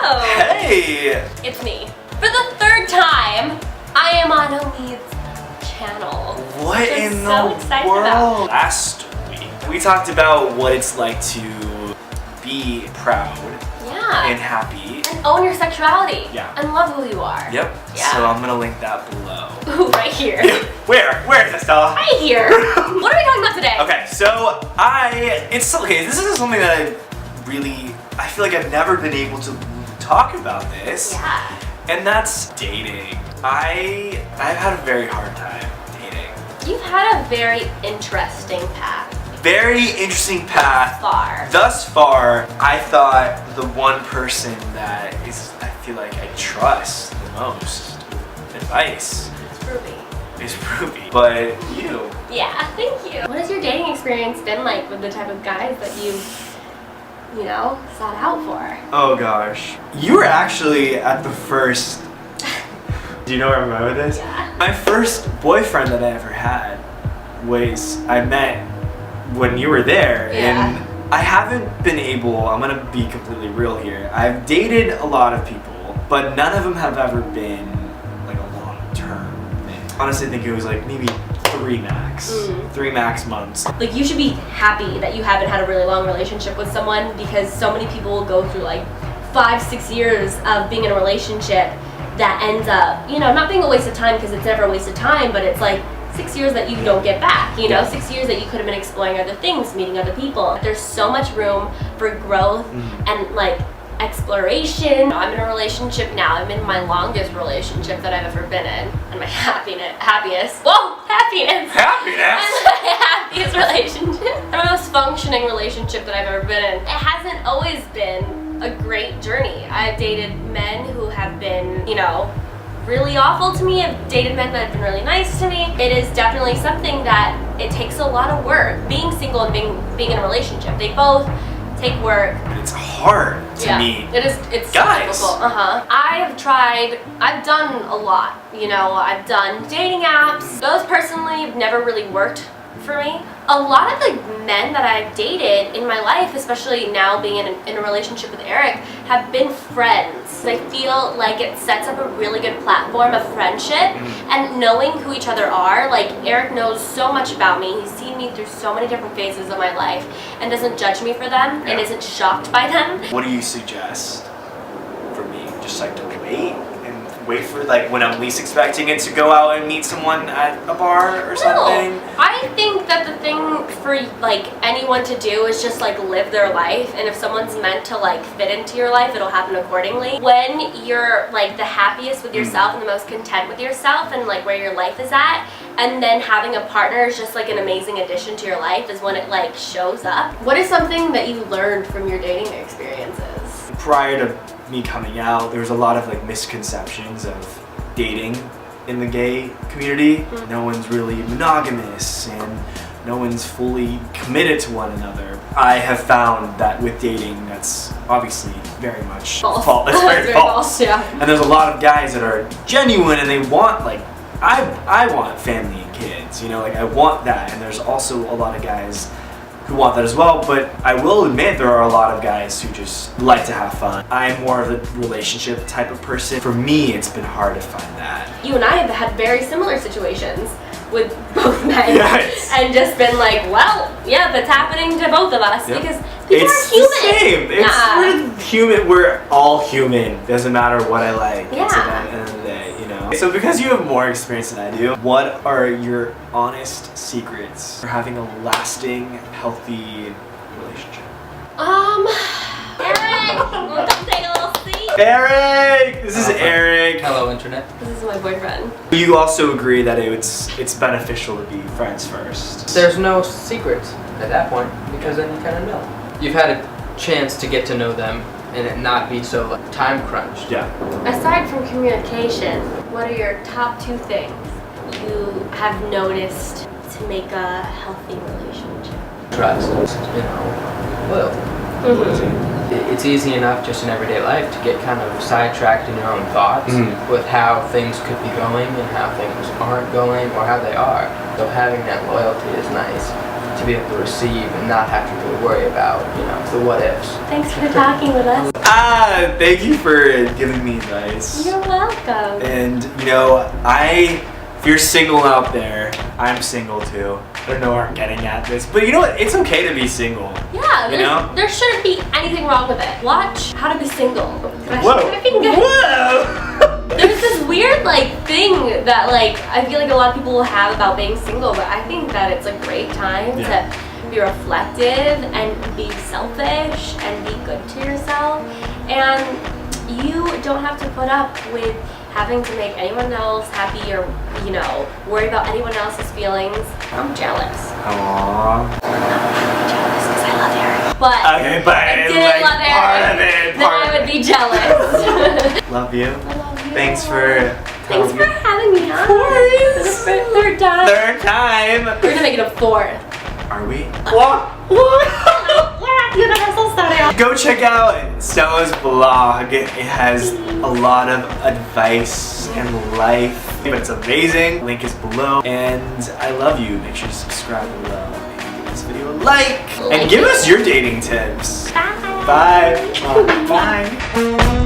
Hello! Hey! It's me. For the third time, I am on Omid's channel. What in so the world? about. Last week, we talked about what it's like to be proud and happy. And own your sexuality. Yeah. And love who you are. Yep. Yeah. So I'm gonna link that below. Ooh, right here. Where? Where is it, Stella? Right here. What are we talking about today? Okay, so this is something that I feel like I've never been able to talk about this. Yeah. And that's dating. I've had a very hard time dating. You've had a very interesting path. Very interesting path. Thus far, I thought the one person that I feel like I trust the most with advice is Ruby. But you. Yeah, thank you. What has your dating experience been like with the type of guys that you've, sought out for? Oh gosh. You were actually at the first. Do you know where I'm going with this? Yeah. My first boyfriend that I ever had I met when you were there, and I haven't been able, I'm gonna be completely real here, I've dated a lot of people, but none of them have ever been like a long-term thing. Honestly, I think it was like maybe 3 max months. Like, you should be happy that you haven't had a really long relationship with someone, because so many people will go through like 5-6 years of being in a relationship that ends up, not being a waste of time, because it's never a waste of time, but it's like 6 years that you don't get back, 6 years that you could have been exploring other things, meeting other people. There's so much room for growth and like exploration. I'm in a relationship now. I'm in my longest relationship that I've ever been in, and my happiness. And my happiest relationship. The most functioning relationship that I've ever been in. It hasn't always been a great journey. I've dated men who have been, really awful to me. I've dated men that have been really nice to me. It is definitely something that it takes a lot of work. Being single and being in a relationship, they both take work. It's hard to me. It's guys. So difficult. I've done a lot. I've done dating apps. Those personally have never really worked for me. A lot of the men that I've dated in my life, especially now being in a relationship with Eric, have been friends. I feel like it sets up a really good platform of friendship and knowing who each other are. Like, Eric knows so much about me. He's seen me through so many different phases of my life and doesn't judge me for them and isn't shocked by them. What do you suggest for me? Just like to wait for like when I'm least expecting it to go out and meet someone at a bar or something? No, I think that the thing for like anyone to do is just like live their life, and if someone's meant to like fit into your life, it'll happen accordingly. When you're like the happiest with yourself and the most content with yourself and like where your life is at, and then having a partner is just like an amazing addition to your life is when it like shows up. What is something that you learned from your dating experiences? Prior to me coming out, there was a lot of like misconceptions of dating in the gay community. No one's really monogamous and no one's fully committed to one another. I have found that with dating, that's obviously very much false. It's very false. Yeah. And there's a lot of guys that are genuine and they want like, I want family and kids, like I want that. And there's also a lot of guys who want that as well, but I will admit there are a lot of guys who just like to have fun. I'm more of a relationship type of person. For me, it's been hard to find that. You and I have had very similar situations with both men and just been like, well, yeah, that's happening to both of us because people are human. We're human. We're all human. Doesn't matter what I like. It's at the end of the day, So because you have more experience than I do, what are your honest secrets for having a lasting, healthy relationship? Eric, we'll come take a little seat. Eric! This is Eric. Hello, Internet. This is my boyfriend. You also agree that it's beneficial to be friends first. There's no secrets at that point because then you kind of know. You've had a chance to get to know them and it not be so like, time crunched. Yeah. Aside from communication, what are your top 2 things you have noticed to make a healthy relationship? Trust, loyalty. It's easy enough just in everyday life to get kind of sidetracked in your own thoughts with how things could be going and how things aren't going or how they are. So having that loyalty is nice to be able to receive and not have to really worry about, you know, the what ifs. Thanks for talking with us. Thank you for giving me advice. You're welcome. And you know, if you're single out there, I'm single too. I don't know where I'm getting at this, but you know what? It's okay to be single. Yeah, You know? there shouldn't be anything wrong with it. Watch How to Be Single. Whoa! There's this weird thing that I feel like a lot of people will have about being single, but I think that it's a great time to be reflective and be selfish and be good to yourself. And you don't have to put up with having to make anyone else happy or, you know, worry about anyone else's feelings. I'm jealous. Aww. I'm jealous because I love Eric. But Okay, but I it's didn't love part of Eric, it. then I would be jealous. Love you. I love you. Thanks for having me on. Of course. For the third time. Third time. We're gonna make it a fourth. Are we? What? Go check out Stella's blog. It has a lot of advice and life, but it's amazing. Link is below. And I love you. Make sure to subscribe below and give this video a like. And give us your dating tips. Bye. Bye. Bye.